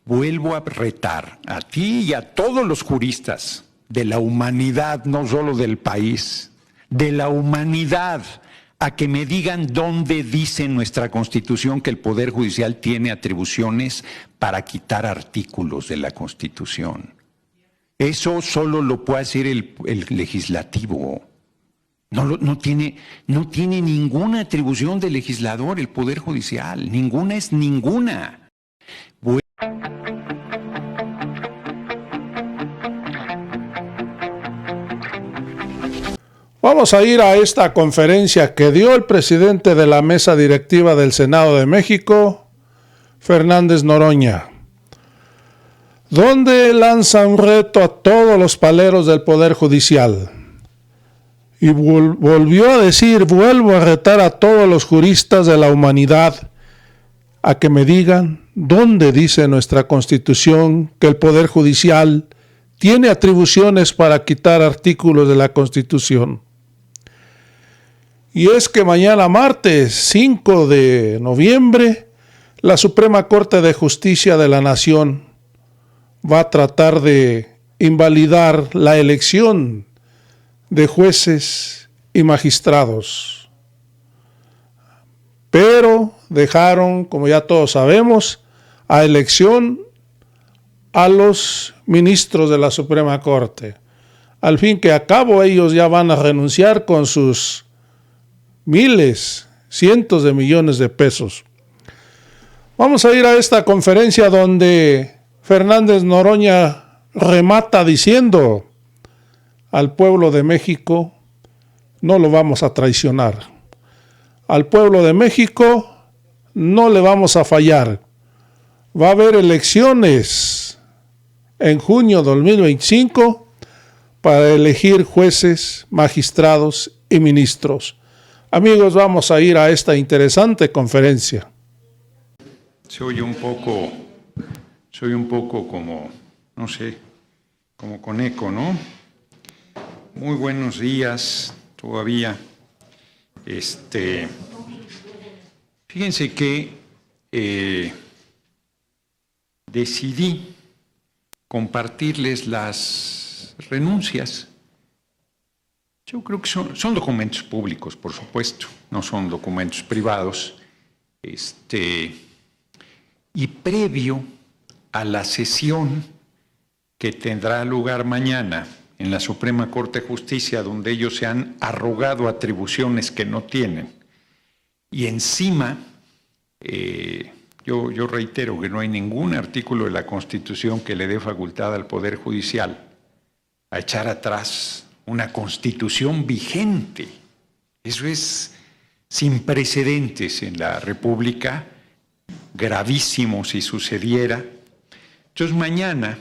vuelvo a retar a ti y a todos los juristas de la humanidad, no solo del país, de la humanidad, a que me digan dónde dice nuestra Constitución que el Poder Judicial tiene atribuciones para quitar artículos de la Constitución. Eso solo lo puede hacer el legislativo. No tiene ninguna atribución de legislador el Poder Judicial. Ninguna es ninguna. Vamos a ir a esta conferencia que dio el presidente de la mesa directiva del Senado de México, Fernández Noroña, donde lanza un reto a todos los paleros del Poder Judicial. Y volvió a decir, vuelvo a retar a todos los juristas de la humanidad a que me digan dónde dice nuestra Constitución que el Poder Judicial tiene atribuciones para quitar artículos de la Constitución. Y es que mañana martes 5 de noviembre, la Suprema Corte de Justicia de la Nación va a tratar de invalidar la elección de jueces y magistrados. Pero dejaron, como ya todos sabemos, a elección a los ministros de la Suprema Corte. Al fin que a cabo ellos ya van a renunciar con sus miles, cientos de millones de pesos. Vamos a ir a esta conferencia donde Fernández Noroña remata diciendo: al pueblo de México no lo vamos a traicionar. Al pueblo de México no le vamos a fallar. Va a haber elecciones en junio de 2025 para elegir jueces, magistrados y ministros. Amigos, vamos a ir a esta interesante conferencia. Soy un poco como, no sé, como con eco, ¿no? Muy buenos días todavía. Fíjense que decidí compartirles las renuncias. Yo creo que son documentos públicos, por supuesto, no son documentos privados. Y previo a la sesión que tendrá lugar mañana en la Suprema Corte de Justicia, donde ellos se han arrogado atribuciones que no tienen. Y encima, yo reitero que no hay ningún artículo de la Constitución que le dé facultad al Poder Judicial a echar atrás una Constitución vigente. Eso es sin precedentes en la República, gravísimo si sucediera. Entonces mañana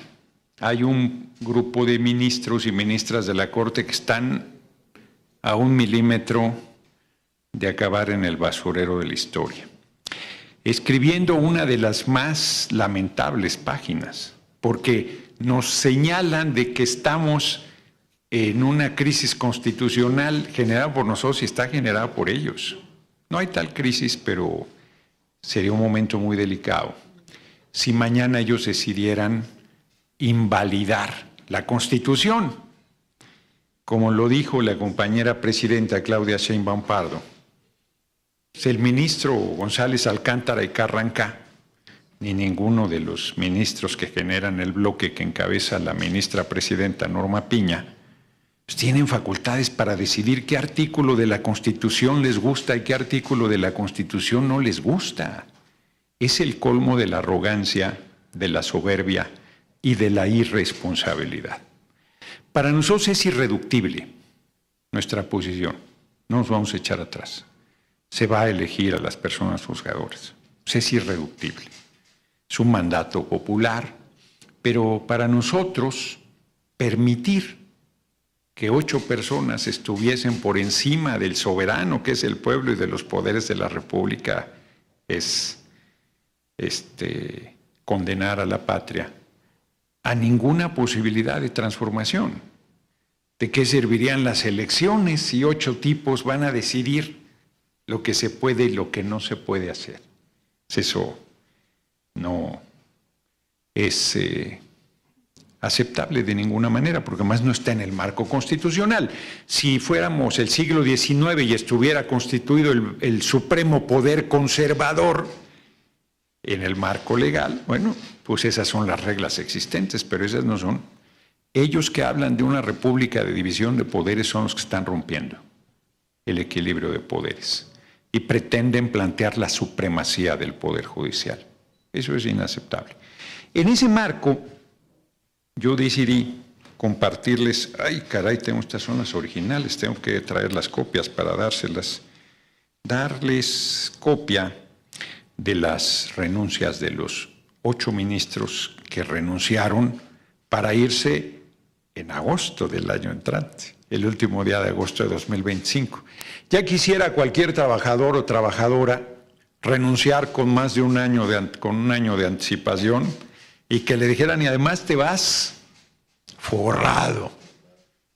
hay un grupo de ministros y ministras de la Corte que están a 1 milímetro de acabar en el basurero de la historia, escribiendo una de las más lamentables páginas, porque nos señalan de que estamos en una crisis constitucional generada por nosotros y está generada por ellos. No hay tal crisis, pero sería un momento muy delicado si mañana ellos decidieran invalidar la Constitución, como lo dijo la compañera presidenta Claudia Sheinbaum Pardo. El ministro González Alcántara y Carranca, ni ninguno de los ministros que generan el bloque que encabeza la ministra presidenta Norma Piña, pues tienen facultades para decidir qué artículo de la Constitución les gusta y qué artículo de la Constitución no les gusta. Es el colmo de la arrogancia, de la soberbia y de la irresponsabilidad. Para nosotros es irreductible nuestra posición. No nos vamos a echar atrás. Se va a elegir a las personas juzgadoras. Es irreductible. Es un mandato popular, pero para nosotros permitir que 8 personas estuviesen por encima del soberano, que es el pueblo, y de los poderes de la República, es condenar a la patria a ninguna posibilidad de transformación. ¿De qué servirían las elecciones si 8 tipos van a decidir lo que se puede y lo que no se puede hacer? Eso no es aceptable de ninguna manera, porque además no está en el marco constitucional. Si fuéramos el siglo XIX y estuviera constituido el supremo poder conservador en el marco legal, bueno, pues esas son las reglas existentes, pero esas no son. Ellos que hablan de una república de división de poderes son los que están rompiendo el equilibrio de poderes y pretenden plantear la supremacía del Poder Judicial. Eso es inaceptable. En ese marco, yo decidí compartirles, ay caray, tengo estas son las originales, tengo que traer las copias para dárselas, darles copia de las renuncias de los 8 ministros que renunciaron para irse en agosto del año entrante, el último día de agosto de 2025. Ya quisiera cualquier trabajador o trabajadora renunciar con más de un año de anticipación y que le dijeran, y además te vas forrado,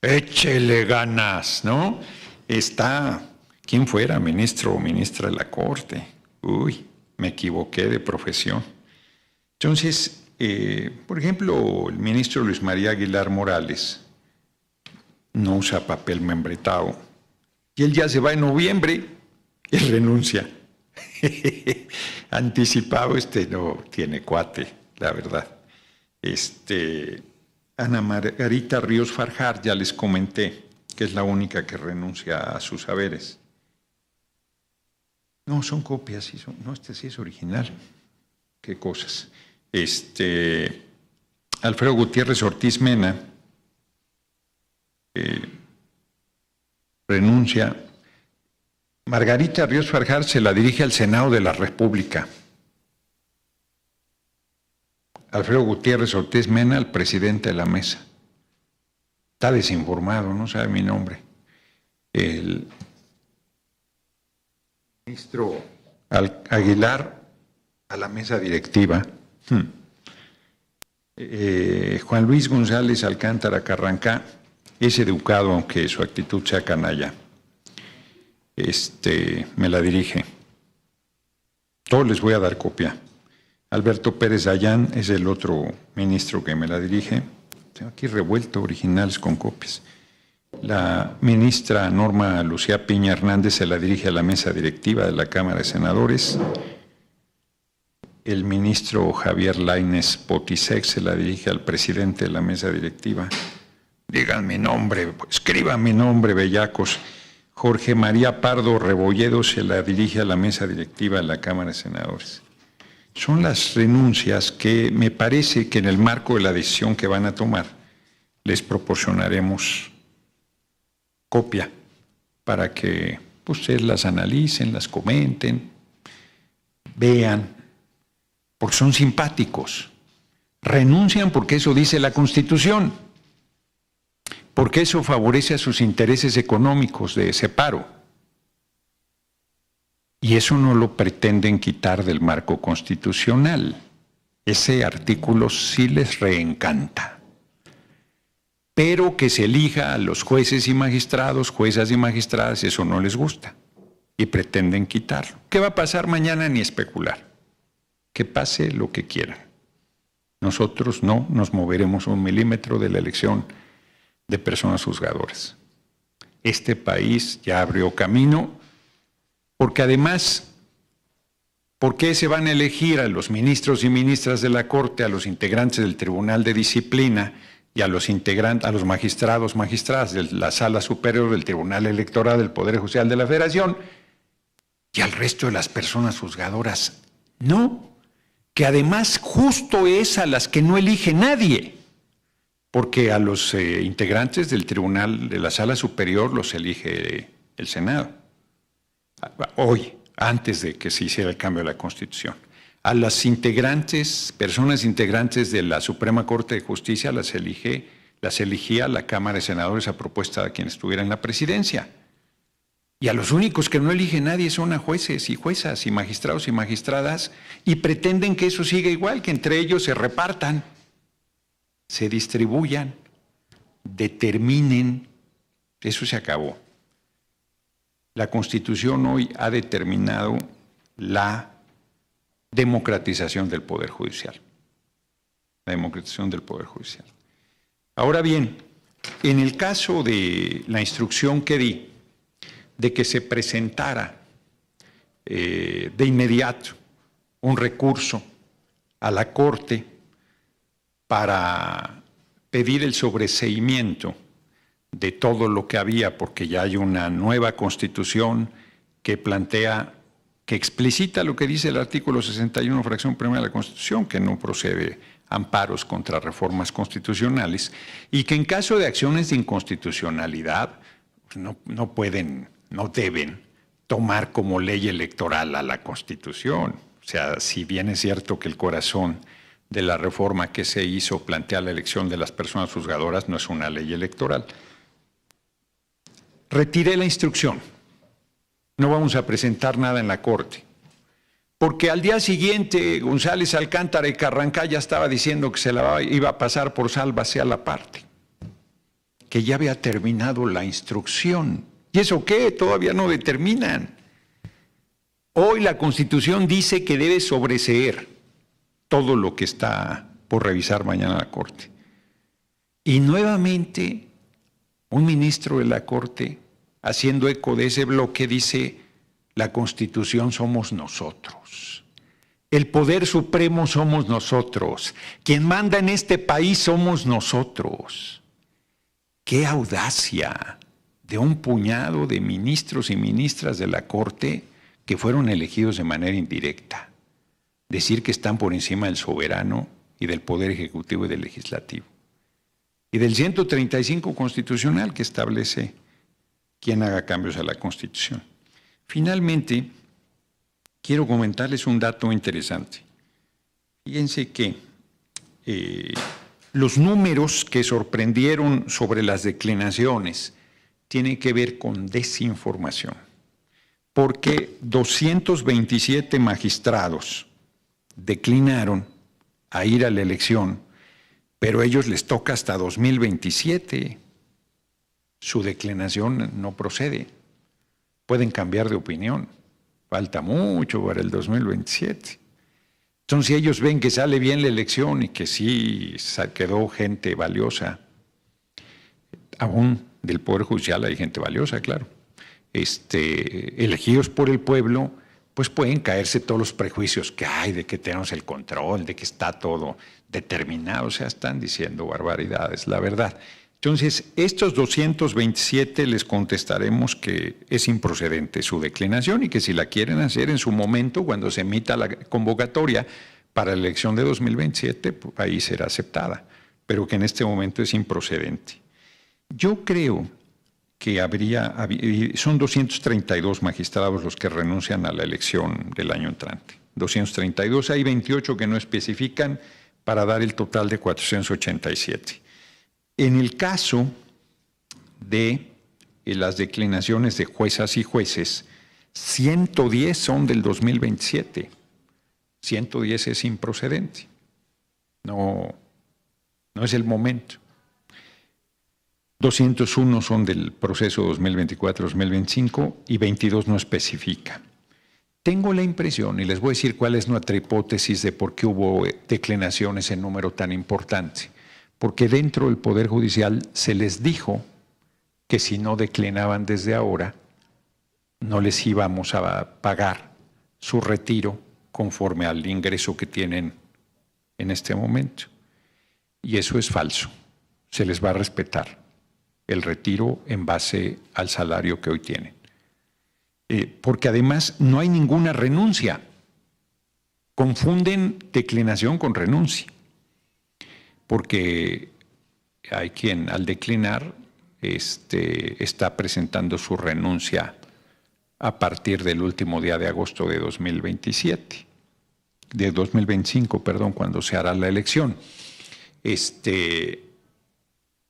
échele ganas, ¿no? Está, ¿quién fuera ministro o ministra de la Corte? Uy, me equivoqué de profesión. Entonces, por ejemplo, el ministro Luis María Aguilar Morales no usa papel membretado y él ya se va en noviembre y renuncia. Anticipado, no tiene cuate, la verdad. Ana Margarita Ríos Farjar, ya les comenté, que es la única que renuncia a sus haberes. No, son copias, sí son, no, sí es original. Qué cosas. Alfredo Gutiérrez Ortiz Mena renuncia. Margarita Ríos Farjar se la dirige al Senado de la República. Alfredo Gutiérrez Ortiz Mena, al presidente de la mesa. Está desinformado, no sabe mi nombre. El ministro Aguilar a la mesa directiva. Juan Luis González Alcántara Carrancá es educado, aunque su actitud sea canalla. Me la dirige. Todos les voy a dar copia. Alberto Pérez Dayán es el otro ministro que me la dirige. Tengo aquí revuelto originales con copias. La ministra Norma Lucía Piña Hernández se la dirige a la mesa directiva de la Cámara de Senadores. El ministro Javier Lainez Potisek se la dirige al presidente de la mesa directiva. Digan mi nombre, escriban mi nombre, bellacos. Jorge María Pardo Rebolledo se la dirige a la mesa directiva de la Cámara de Senadores. Son las renuncias que me parece que en el marco de la decisión que van a tomar les proporcionaremos copia para que ustedes las analicen, las comenten, vean, porque son simpáticos. Renuncian porque eso dice la Constitución, porque eso favorece a sus intereses económicos de separo. Y eso no lo pretenden quitar del marco constitucional. Ese artículo sí les reencanta. Pero que se elija a los jueces y magistrados, juezas y magistradas, eso no les gusta. Y pretenden quitarlo. ¿Qué va a pasar mañana? Ni especular. Que pase lo que quieran. Nosotros no nos moveremos un milímetro de la elección de personas juzgadoras. Este país ya abrió camino. Porque además, ¿por qué se van a elegir a los ministros y ministras de la Corte, a los integrantes del Tribunal de Disciplina y a los magistrados, magistradas de la Sala Superior del Tribunal Electoral del Poder Judicial de la Federación y al resto de las personas juzgadoras? No, que además justo es a las que no elige nadie, porque a los integrantes del Tribunal de la Sala Superior los elige el Senado. Hoy, antes de que se hiciera el cambio de la Constitución. A las personas integrantes de la Suprema Corte de Justicia las elegía la Cámara de Senadores a propuesta de quien estuviera en la presidencia. Y a los únicos que no elige nadie son a jueces y juezas y magistrados y magistradas, y pretenden que eso siga igual, que entre ellos se repartan, se distribuyan, determinen. Eso se acabó. La Constitución hoy ha determinado la democratización del Poder Judicial. la democratización del Poder Judicial. Ahora bien, en el caso de la instrucción que di, de que se presentara de inmediato un recurso a la Corte para pedir el sobreseimiento de todo lo que había, porque ya hay una nueva Constitución que plantea, que explicita lo que dice el artículo 61, fracción primera de la Constitución, que no procede amparos contra reformas constitucionales, y que en caso de acciones de inconstitucionalidad no pueden, no deben tomar como ley electoral a la Constitución. O sea, si bien es cierto que el corazón de la reforma que se hizo plantea la elección de las personas juzgadoras, no es una ley electoral. Retiré la instrucción. No vamos a presentar nada en la Corte. Porque al día siguiente González Alcántara y Carrancá ya estaba diciendo que se la iba a pasar por sálvase a la parte, que ya había terminado la instrucción. ¿Y eso qué? Todavía no determinan. Hoy la Constitución dice que debe sobreseer todo lo que está por revisar mañana la Corte. Y nuevamente un ministro de la Corte, haciendo eco de ese bloque, dice: la Constitución somos nosotros. El poder supremo somos nosotros. Quien manda en este país somos nosotros. ¡Qué audacia de un puñado de ministros y ministras de la Corte que fueron elegidos de manera indirecta! Decir que están por encima del soberano y del poder ejecutivo y del legislativo. Y del 135 constitucional que establece quién haga cambios a la Constitución. Finalmente, quiero comentarles un dato interesante. Fíjense que los números que sorprendieron sobre las declinaciones tienen que ver con desinformación, porque 227 magistrados declinaron a ir a la elección, pero a ellos les toca hasta 2027. Su declinación no procede. Pueden cambiar de opinión. Falta mucho para el 2027. Entonces, si ellos ven que sale bien la elección y que sí quedó gente valiosa, aún del Poder Judicial hay gente valiosa, claro, elegidos por el pueblo, pues pueden caerse todos los prejuicios que hay de que tenemos el control, de que está todo determinado. O sea, están diciendo barbaridades, la verdad. Entonces, estos 227 les contestaremos que es improcedente su declinación y que si la quieren hacer en su momento, cuando se emita la convocatoria para la elección de 2027, pues ahí será aceptada, pero que en este momento es improcedente. Yo creo que son 232 magistrados los que renuncian a la elección del año entrante. 232, hay 28 que no especifican para dar el total de 487. En el caso de las declinaciones de juezas y jueces, 110 son del 2027. 110 es improcedente. No es el momento. 201 son del proceso 2024-2025 y 22 no especifica. Tengo la impresión, y les voy a decir cuál es nuestra hipótesis de por qué hubo declinaciones en número tan importante, porque dentro del Poder Judicial se les dijo que si no declinaban desde ahora, no les íbamos a pagar su retiro conforme al ingreso que tienen en este momento. Y eso es falso. Se les va a respetar el retiro en base al salario que hoy tienen. Porque además no hay ninguna renuncia. Confunden declinación con renuncia. Porque hay quien al declinar está presentando su renuncia a partir del último día de agosto de 2025, cuando se hará la elección.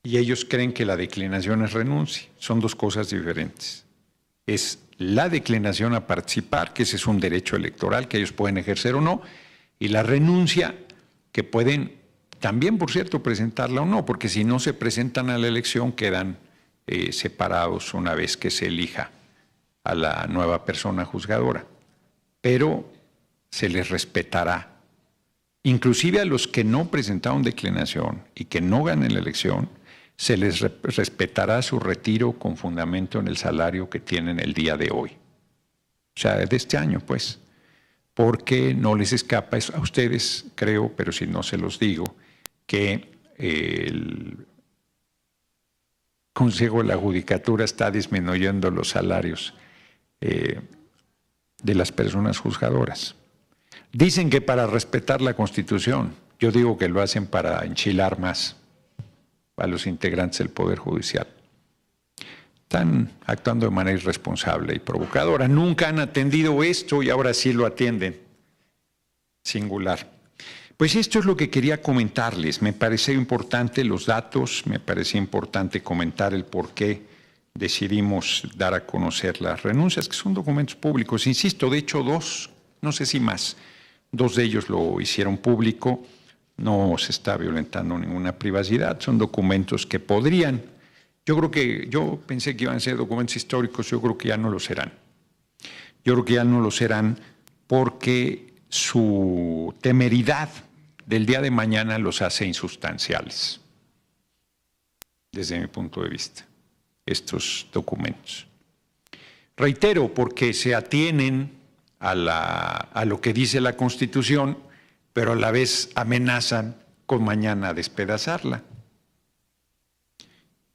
Y ellos creen que la declinación es renuncia. Son dos cosas diferentes. Es la declinación a participar, que ese es un derecho electoral que ellos pueden ejercer o no, y la renuncia, que pueden también, por cierto, presentarla o no, porque si no se presentan a la elección quedan separados una vez que se elija a la nueva persona juzgadora. Pero se les respetará Inclusive a los que no presentaron declinación y que no ganen la elección, se les respetará su retiro con fundamento en el salario que tienen el día de hoy. O sea, de este año, pues. Porque no les escapa a ustedes, creo, pero si no se los digo, que el Consejo de la Judicatura está disminuyendo los salarios de las personas juzgadoras. Dicen que para respetar la Constitución, yo digo que lo hacen para enchilar más a los integrantes del Poder Judicial. Están actuando de manera irresponsable y provocadora. Nunca han atendido esto y ahora sí lo atienden. Singular. Pues esto es lo que quería comentarles. Me pareció importante los datos, me parecía importante comentar el por qué decidimos dar a conocer las renuncias, que son documentos públicos. Insisto, de hecho, dos, no sé si más, dos de ellos lo hicieron público. No se está violentando ninguna privacidad. Son documentos que podrían... Yo pensé que iban a ser documentos históricos, yo creo que ya no lo serán. Yo creo que ya no lo serán porque su temeridad del día de mañana los hace insustanciales, desde mi punto de vista, estos documentos. Reitero, porque se atienen a lo que dice la Constitución, pero a la vez amenazan con mañana despedazarla.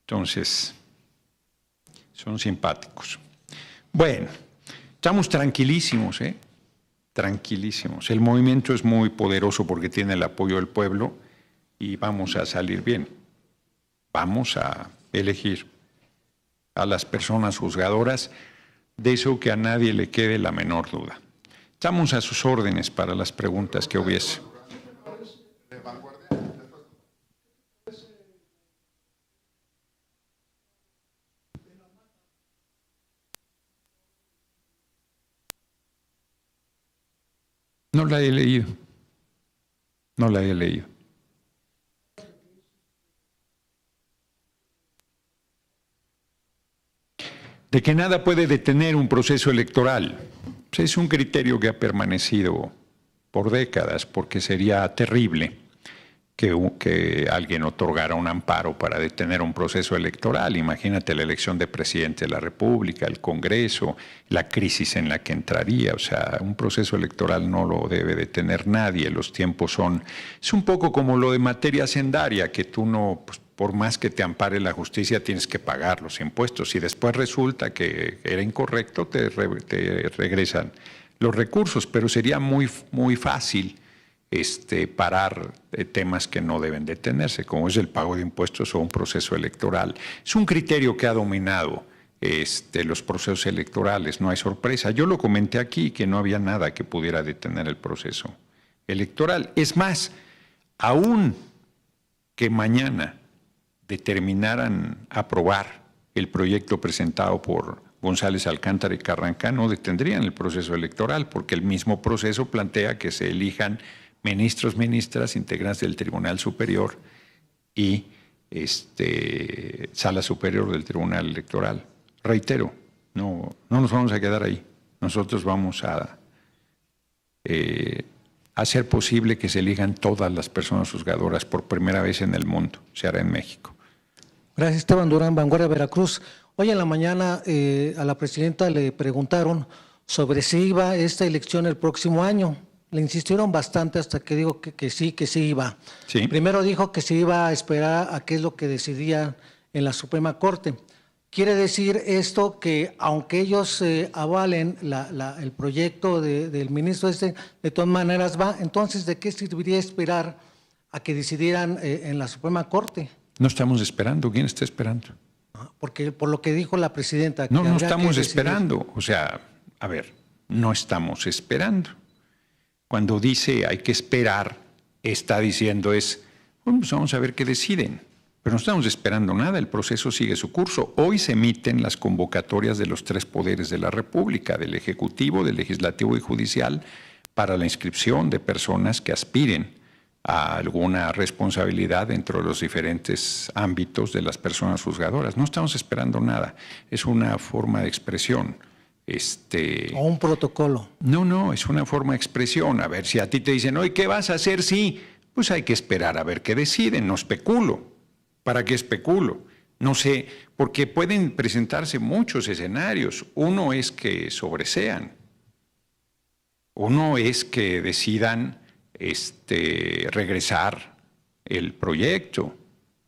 Entonces, son simpáticos. Bueno, estamos tranquilísimos, tranquilísimos. El movimiento es muy poderoso porque tiene el apoyo del pueblo y vamos a salir bien. Vamos a elegir a las personas juzgadoras, de eso que a nadie le quede la menor duda. Estamos a sus órdenes para las preguntas que hubiese. No la he leído. No la he leído. De que nada puede detener un proceso electoral. Pues es un criterio que ha permanecido por décadas, porque sería terrible que alguien otorgara un amparo para detener un proceso electoral. Imagínate la elección de presidente de la República, el Congreso, la crisis en la que entraría. O sea, un proceso electoral no lo debe detener nadie. Los tiempos son... Es un poco como lo de materia hacendaria, que tú no... Pues, por más que te ampare la justicia, tienes que pagar los impuestos. Si después resulta que era incorrecto, te regresan los recursos. Pero sería muy, muy fácil parar temas que no deben detenerse, como es el pago de impuestos o un proceso electoral. Es un criterio que ha dominado los procesos electorales, no hay sorpresa. Yo lo comenté aquí, que no había nada que pudiera detener el proceso electoral. Es más, aún que mañana determinaran aprobar el proyecto presentado por González Alcántara y Carranca, no detendrían el proceso electoral, porque el mismo proceso plantea que se elijan ministros, ministras, integrantes del Tribunal Superior y Sala Superior del Tribunal Electoral. Reitero, no nos vamos a quedar ahí. Nosotros vamos a hacer posible que se elijan todas las personas juzgadoras por primera vez en el mundo. Se hará en México. Gracias, Esteban Durán, Vanguardia Veracruz. Hoy en la mañana a la presidenta le preguntaron sobre si iba esta elección el próximo año. Le insistieron bastante hasta que dijo que sí iba. Sí. Primero dijo que se iba a esperar a qué es lo que decidía en la Suprema Corte. Quiere decir esto que aunque ellos avalen el proyecto del ministro de todas maneras va, entonces ¿de qué serviría esperar a que decidieran en la Suprema Corte? No estamos esperando. ¿Quién está esperando? Porque por lo que dijo la presidenta. No estamos esperando. O sea, a ver, no estamos esperando. Cuando dice hay que esperar, está diciendo bueno, pues vamos a ver qué deciden. Pero no estamos esperando nada, el proceso sigue su curso. Hoy se emiten las convocatorias de los tres poderes de la República, del Ejecutivo, del Legislativo y Judicial, para la inscripción de personas que aspiren a alguna responsabilidad dentro de los diferentes ámbitos de las personas juzgadoras. No estamos esperando nada, es una forma de expresión. O un protocolo. No, es una forma de expresión. A ver, si a ti te dicen, oye, ¿qué vas a hacer? Sí, pues hay que esperar a ver qué deciden. No especulo. ¿Para qué especulo? No sé, porque pueden presentarse muchos escenarios. Uno es que sobresean. Uno es que decidan regresar el proyecto,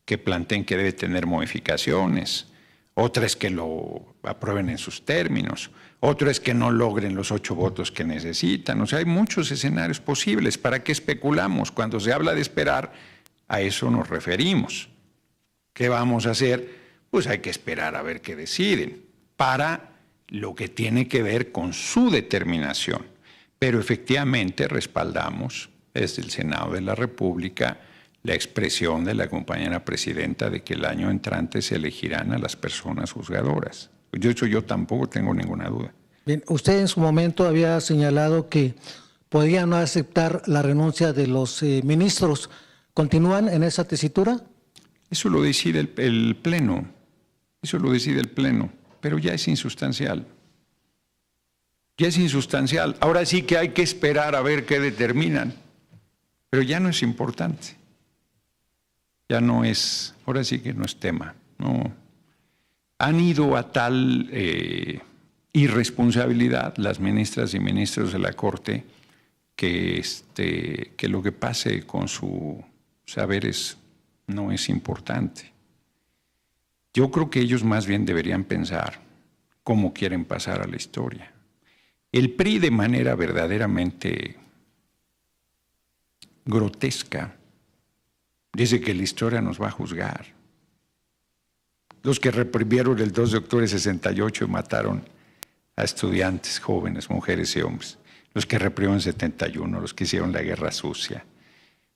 que planteen que debe tener modificaciones. Otra es que lo aprueben en sus términos. Otro es que no logren los 8 votos que necesitan. O sea, hay muchos escenarios posibles. ¿Para qué especulamos? Cuando se habla de esperar, a eso nos referimos. ¿Qué vamos a hacer? Pues hay que esperar a ver qué deciden para lo que tiene que ver con su determinación. Pero efectivamente respaldamos desde el Senado de la República la expresión de la compañera presidenta de que el año entrante se elegirán a las personas juzgadoras. Yo tampoco tengo ninguna duda. Bien, usted en su momento había señalado que podía no aceptar la renuncia de los ministros. ¿Continúan en esa tesitura? Eso lo decide el Pleno. Eso lo decide el Pleno, pero ya es insustancial. Ya es insustancial. Ahora sí que hay que esperar a ver qué determinan, pero ya no es importante. Ya no es, ahora sí que no es tema. No. Han ido a tal irresponsabilidad las ministras y ministros de la Corte que lo que pase con sus saberes no es importante. Yo creo que ellos más bien deberían pensar cómo quieren pasar a la historia. El PRI, de manera verdaderamente grotesca, dice que la historia nos va a juzgar. Los que reprimieron el 2 de octubre de 68 y mataron a estudiantes jóvenes, mujeres y hombres. Los que reprimieron en 71, los que hicieron la guerra sucia.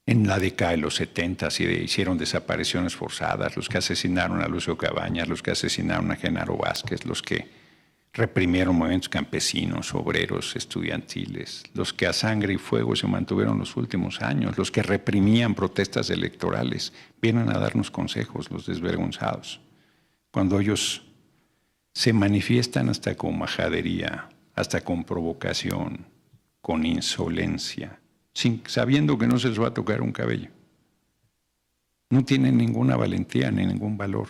En la década de los 70 hicieron desapariciones forzadas, los que asesinaron a Lucio Cabañas, los que asesinaron a Genaro Vázquez, los que reprimieron movimientos campesinos, obreros, estudiantiles, los que a sangre y fuego se mantuvieron los últimos años, los que reprimían protestas electorales, vienen a darnos consejos, los desvergonzados. Cuando ellos se manifiestan hasta con majadería, hasta con provocación, con insolencia, sabiendo que no se les va a tocar un cabello. No tienen ninguna valentía ni ningún valor.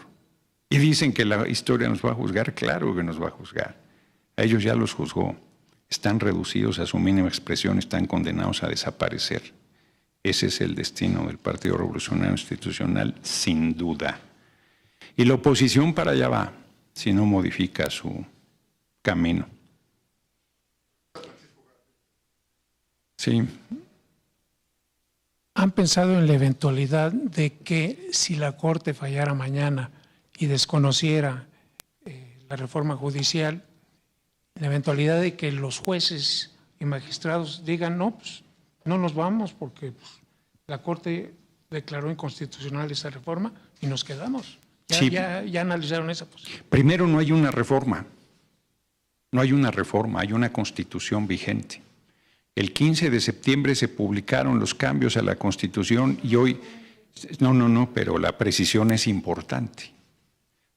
Y dicen que la historia nos va a juzgar. Claro que nos va a juzgar. A ellos ya los juzgó. Están reducidos a su mínima expresión, están condenados a desaparecer. Ese es el destino del Partido Revolucionario Institucional, sin duda. Y la oposición para allá va, si no modifica su camino. Sí. ¿Han pensado en la eventualidad de que si la Corte fallara mañana y desconociera la reforma judicial, la eventualidad de que los jueces y magistrados digan, no, pues no nos vamos porque pues, la Corte declaró inconstitucional esa reforma y nos quedamos? Ya analizaron esa posibilidad. Primero, no hay una reforma. No hay una reforma, hay una Constitución vigente. El 15 de septiembre se publicaron los cambios a la Constitución y hoy, pero la precisión es importante,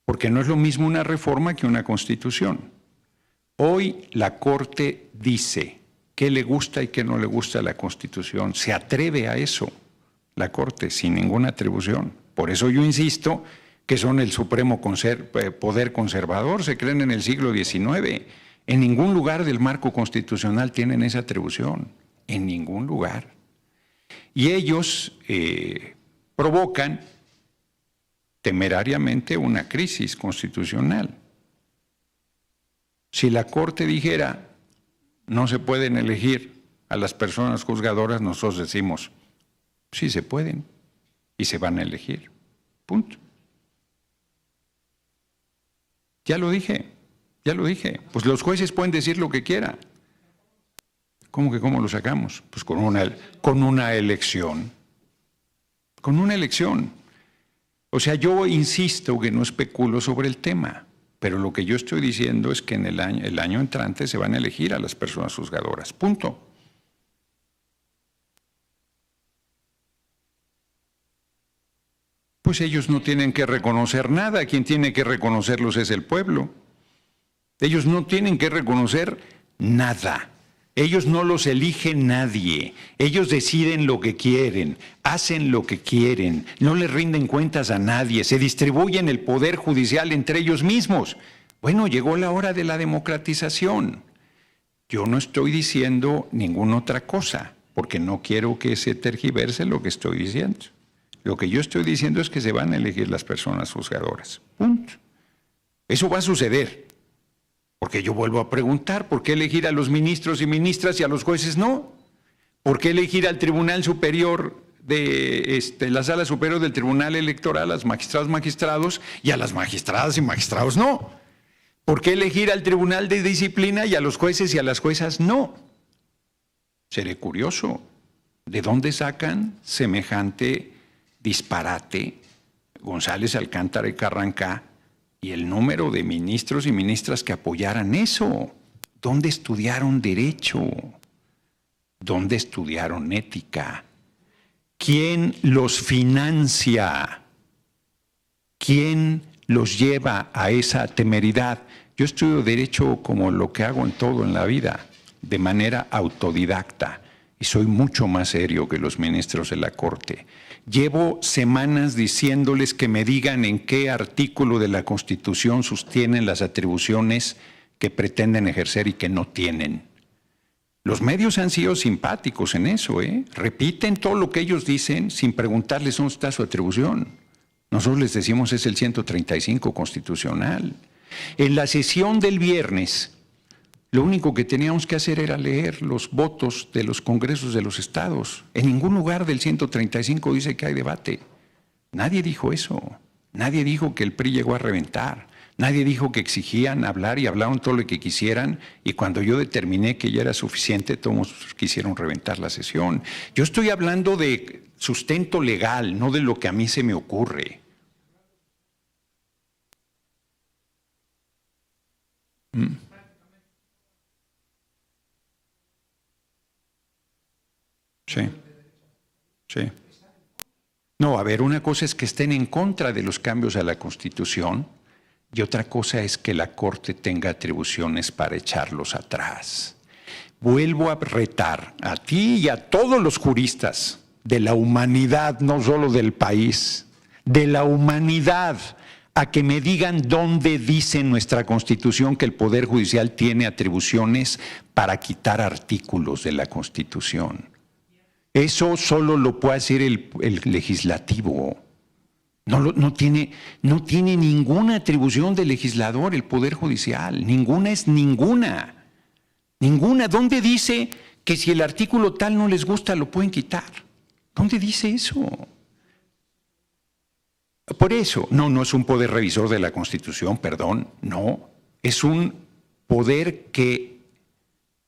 porque no es lo mismo una reforma que una Constitución. Hoy la Corte dice qué le gusta y qué no le gusta a la Constitución, se atreve a eso la Corte sin ninguna atribución. Por eso yo insisto que son el supremo poder conservador, se creen en el siglo XIX. En ningún lugar del marco constitucional tienen esa atribución, en ningún lugar. Y ellos provocan temerariamente una crisis constitucional. Si la Corte dijera no se pueden elegir a las personas juzgadoras, nosotros decimos sí se pueden y se van a elegir. Punto. Ya lo dije. Pues los jueces pueden decir lo que quieran. ¿Cómo que cómo lo sacamos? Pues con una elección. Con una elección. O sea, yo insisto que no especulo sobre el tema, pero lo que yo estoy diciendo es que en el año entrante se van a elegir a las personas juzgadoras. Punto. Pues ellos no tienen que reconocer nada. Quien tiene que reconocerlos es el pueblo. Ellos no tienen que reconocer nada. Ellos no los elige nadie. Ellos deciden lo que quieren, hacen lo que quieren, no les rinden cuentas a nadie, se distribuyen el poder judicial entre ellos mismos. Bueno, llegó la hora de la democratización. Yo no estoy diciendo ninguna otra cosa, porque no quiero que se tergiverse lo que estoy diciendo. Lo que yo estoy diciendo es que se van a elegir las personas juzgadoras. Punto. Eso va a suceder. Porque yo vuelvo a preguntar, ¿por qué elegir a los ministros y ministras y a los jueces no? ¿Por qué elegir al Tribunal Superior la Sala Superior del Tribunal Electoral, a los magistrados y a las magistradas y magistrados no? ¿Por qué elegir al Tribunal de Disciplina y a los jueces y a las juezas no? Seré curioso. ¿De dónde sacan semejante disparate González, Alcántara y Carrancá y el número de ministros y ministras que apoyaran eso? ¿Dónde estudiaron derecho? ¿Dónde estudiaron ética? ¿Quién los financia? ¿Quién los lleva a esa temeridad? Yo estudio derecho como lo que hago en todo en la vida, de manera autodidacta, y soy mucho más serio que los ministros de la Corte. Llevo semanas diciéndoles que me digan en qué artículo de la Constitución sostienen las atribuciones que pretenden ejercer y que no tienen. Los medios han sido simpáticos en eso, repiten todo lo que ellos dicen sin preguntarles dónde está su atribución. Nosotros les decimos es el 135 constitucional. En la sesión del viernes, lo único que teníamos que hacer era leer los votos de los congresos de los estados. En ningún lugar del 135 dice que hay debate. Nadie dijo eso. Nadie dijo que el PRI llegó a reventar. Nadie dijo que exigían hablar y hablaron todo lo que quisieran. Y cuando yo determiné que ya era suficiente, todos quisieron reventar la sesión. Yo estoy hablando de sustento legal, no de lo que a mí se me ocurre. Sí, sí. No, a ver, una cosa es que estén en contra de los cambios a la Constitución y otra cosa es que la Corte tenga atribuciones para echarlos atrás. Vuelvo a retar a ti y a todos los juristas de la humanidad, no solo del país, de la humanidad, a que me digan dónde dice en nuestra Constitución que el Poder Judicial tiene atribuciones para quitar artículos de la Constitución. Eso solo lo puede hacer el legislativo. No tiene ninguna atribución de legislador el Poder Judicial. Ninguna es ninguna. Ninguna. ¿Dónde dice que si el artículo tal no les gusta lo pueden quitar? ¿Dónde dice eso? Por eso, no es un poder revisor de la Constitución, perdón, no. Es un poder que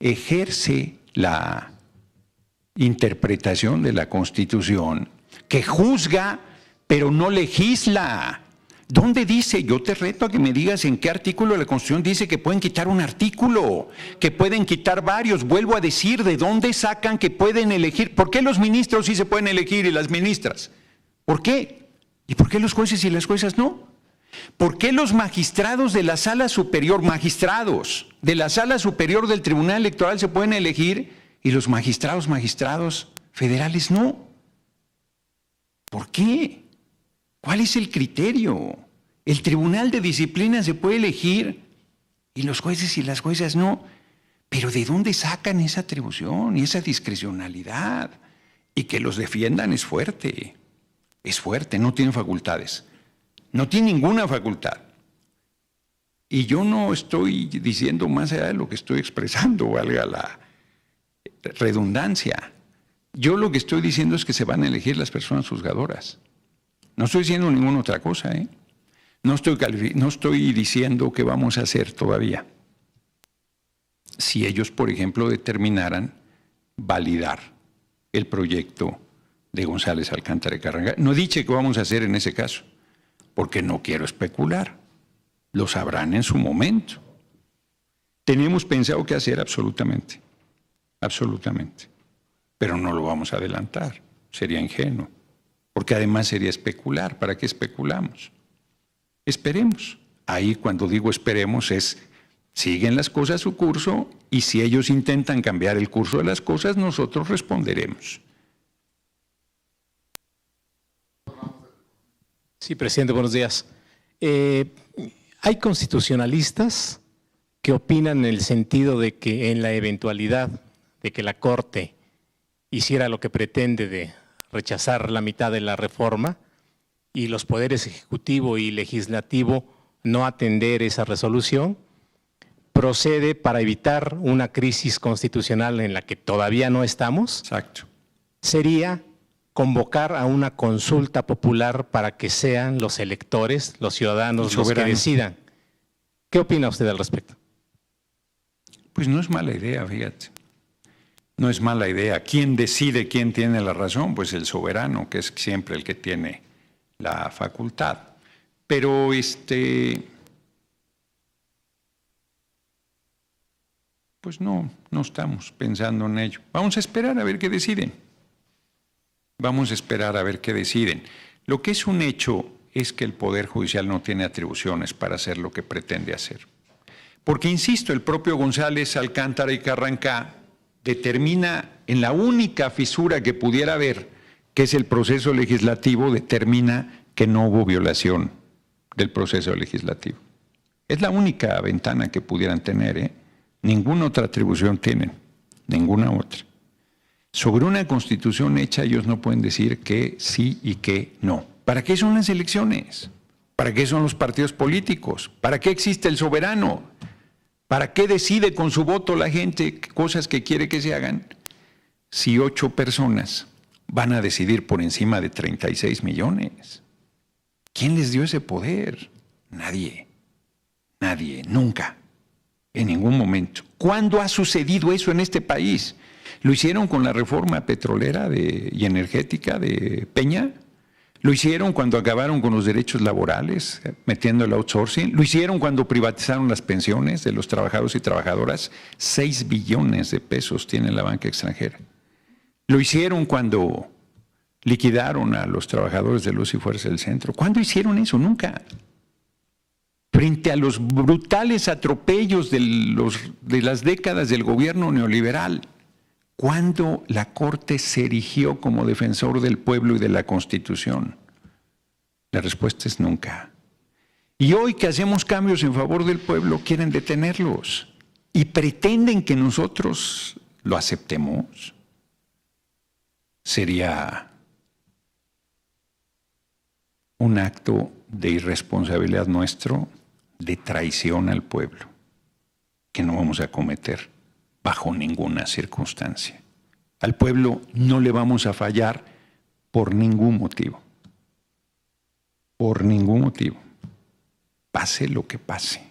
ejerce la interpretación de la Constitución, que juzga, pero no legisla. ¿Dónde dice? Yo te reto a que me digas en qué artículo de la Constitución dice que pueden quitar un artículo, que pueden quitar varios. Vuelvo a decir, ¿de dónde sacan que pueden elegir? ¿Por qué los ministros sí se pueden elegir y las ministras? ¿Por qué? ¿Y por qué los jueces y las juezas no? ¿Por qué los magistrados de la Sala Superior, magistrados de la Sala Superior del Tribunal Electoral se pueden elegir y los magistrados federales no? ¿Por qué? ¿Cuál es el criterio? El Tribunal de Disciplina se puede elegir y los jueces y las juezas no. Pero ¿de dónde sacan esa atribución y esa discrecionalidad? Y que los defiendan es fuerte, no tienen facultades, no tiene ninguna facultad. Y yo no estoy diciendo más allá de lo que estoy expresando, valga la redundancia. Yo lo que estoy diciendo es que se van a elegir las personas juzgadoras. No estoy diciendo ninguna otra cosa, No estoy diciendo qué vamos a hacer todavía. Si ellos, por ejemplo, determinaran validar el proyecto de González, Alcántara y Carrancá. No he dicho qué vamos a hacer en ese caso, porque no quiero especular. Lo sabrán en su momento. Tenemos pensado qué hacer absolutamente, pero no lo vamos a adelantar. Sería ingenuo, porque además sería especular. ¿Para qué especulamos? Esperemos. Ahí cuando digo esperemos es Siguen las cosas su curso y si ellos intentan cambiar el curso de las cosas, nosotros responderemos. Sí, presidente, buenos días. Hay constitucionalistas que opinan en el sentido de que en la eventualidad de que la Corte hiciera lo que pretende de rechazar la mitad de la reforma y los poderes ejecutivo y legislativo no atender esa resolución, procede para evitar una crisis constitucional en la que todavía no estamos. Exacto. Sería convocar a una consulta popular para que sean los electores, los ciudadanos, los que decidan. ¿Qué opina usted al respecto? Pues no es mala idea, fíjate. No es mala idea. ¿Quién decide quién tiene la razón? Pues el soberano, que es siempre el que tiene la facultad. Pero pues no estamos pensando en ello. Vamos a esperar a ver qué deciden. Vamos a esperar a ver qué deciden. Lo que es un hecho es que el Poder Judicial no tiene atribuciones para hacer lo que pretende hacer. Porque, insisto, el propio González, Alcántara y Carrancá determina en la única fisura que pudiera haber, que es el proceso legislativo, determina que no hubo violación del proceso legislativo. Es la única ventana que pudieran tener, ¿eh? Ninguna otra atribución tienen, ninguna otra. Sobre una constitución hecha ellos no pueden decir que sí y que no. ¿Para qué son las elecciones? ¿Para qué son los partidos políticos? ¿Para qué existe el soberano? ¿Para qué decide con su voto la gente cosas que quiere que se hagan? Si 8 personas van a decidir por encima de 36 millones. ¿Quién les dio ese poder? Nadie. Nadie, nunca. En ningún momento. ¿Cuándo ha sucedido eso en este país? ¿Lo hicieron con la reforma petrolera y energética de Peña? ¿Lo hicieron cuando acabaron con los derechos laborales, metiendo el outsourcing? ¿Lo hicieron cuando privatizaron las pensiones de los trabajadores y trabajadoras? 6 billones de pesos tiene la banca extranjera. ¿Lo hicieron cuando liquidaron a los trabajadores de Luz y Fuerza del Centro? ¿Cuándo hicieron eso? Nunca. Frente a los brutales atropellos de las décadas del gobierno neoliberal, ¿cuándo la Corte se erigió como defensor del pueblo y de la Constitución? La respuesta es nunca. Y hoy que hacemos cambios en favor del pueblo, quieren detenerlos y pretenden que nosotros lo aceptemos. Sería un acto de irresponsabilidad nuestro, de traición al pueblo, que no vamos a cometer bajo ninguna circunstancia. Al pueblo no le vamos a fallar por ningún motivo. Por ningún motivo. Pase lo que pase.